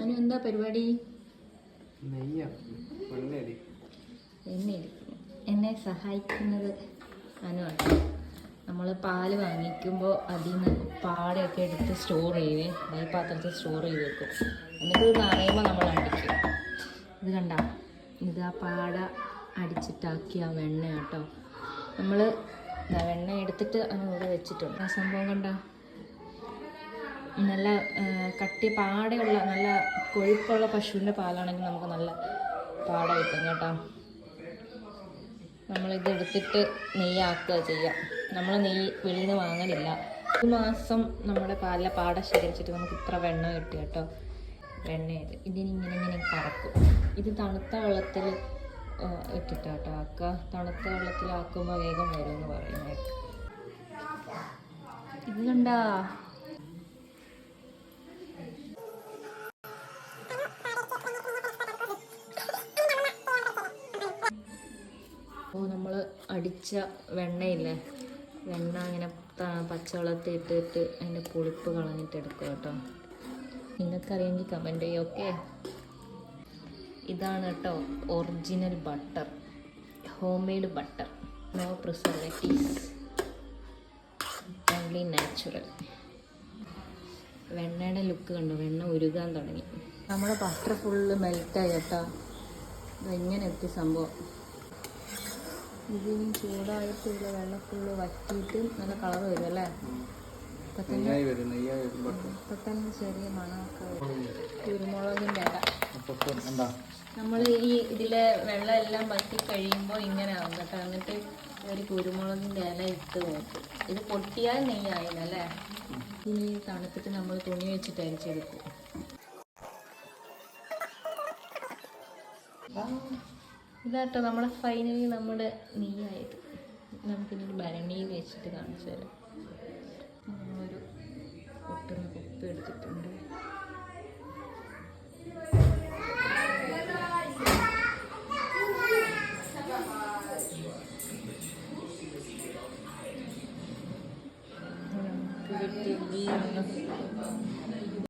അനു എന്താ പരിപാടി? എന്നെ സഹായിക്കുന്നത് അനുവാണ്. നമ്മൾ പാല് വാങ്ങിക്കുമ്പോൾ അതിൽ നിന്ന് പാടയൊക്കെ എടുത്ത് സ്റ്റോർ ചെയ്യുവേ, ഈ പാത്രത്തിൽ സ്റ്റോർ ചെയ്ത് വെക്കും. എന്നിട്ട് ഇത് നിറയുമ്പോൾ നമ്മൾ അടിക്കും. ഇത് കണ്ട, ഇത് ആ പാട അടിച്ചിട്ടാക്കിയ വെണ്ണ കേട്ടോ. നമ്മൾ വെണ്ണ എടുത്തിട്ട് ഇവിടെ വെച്ചിട്ടുണ്ട്. ആ സംഭവം കണ്ട, നല്ല കട്ടി പാടയുള്ള നല്ല കൊഴുപ്പുള്ള പശുവിൻ്റെ പാലാണെങ്കിൽ നമുക്ക് നല്ല പാട കിട്ടും കേട്ടോ. നമ്മളിത് എടുത്തിട്ട് നെയ്യാക്കുക ചെയ്യാം. നമ്മൾ നെയ്യ് വെളിയിൽ നിന്ന് വാങ്ങലില്ല. ഒരു മാസം നമ്മുടെ പാലിലെ പാട ശേഖരിച്ചിട്ട് നമുക്ക് ഇത്ര വെണ്ണ കിട്ടും കേട്ടോ. വെണ്ണയത് ഇതിനിങ്ങനെ കറക്കും. ഇത് തണുത്ത വെള്ളത്തിൽ ഇട്ടിട്ട് കേട്ടോ ആക്കുക. തണുത്ത വെള്ളത്തിലാക്കുമ്പോൾ വേഗം വരുമെന്ന് പറയുന്നത്. ഇത് കണ്ടാ, നമ്മൾ അടിച്ച വെണ്ണയില്ലേ, വെണ്ണ ഇങ്ങനെ പച്ചവെള്ളത്തിൽ ഇട്ടിട്ട് അതിൻ്റെ പുളിപ്പ് കളഞ്ഞിട്ട് എടുക്കുക കേട്ടോ. നിങ്ങൾക്കറിയെങ്കിൽ കമൻറ്റ് ചെയ്യും. ഓക്കെ, ഇതാണ് കേട്ടോ original butter, homemade butter, no preservatives, only natural. വെണ്ണയുടെ ലുക്ക് കണ്ടു, വെണ്ണ ഉരുകാൻ തുടങ്ങി. നമ്മുടെ ബട്ടർ ഫുള്ള് മെൽറ്റായി കേട്ടോ. ഇതെങ്ങനെ എത്തി സംഭവം. ഇതിന് ചൂടായിട്ടുള്ള വെള്ളം ഫുള്ള് വറ്റിയിട്ട് നല്ല കളർ വരും അല്ലേ. ഇപ്പം തന്നെ ചെറിയ മണമൊക്കെ വരും. കുരുമുളകിൻ്റെ ഇല നമ്മൾ ഈ ഇതിലെ വെള്ളം എല്ലാം വറ്റി കഴിയുമ്പോൾ ഇങ്ങനെ ആവും കേട്ടോ. എന്നിട്ട് ഒരു കുരുമുളകിൻ്റെ ഇല ഇട്ട് നോക്കും. ഇത് പൊട്ടിയാൽ നെയ്യായില്ലേ. ഇനി തണുത്തിട്ട് നമ്മൾ തുണി വെച്ചിട്ട് അരിച്ചെടുക്കും. ഇതാട്ടോ നമ്മുടെ ഫൈനലി നമ്മുടെ നെയ്യായത്. നമുക്കിനി ഭരണിയിൽ വെച്ചിട്ട് കാണിച്ചു തരാം. നമ്മളൊരു പൊട്ടുന്ന കുപ്പി എടുത്തിട്ടുണ്ട്. നമുക്ക് കിട്ടിയ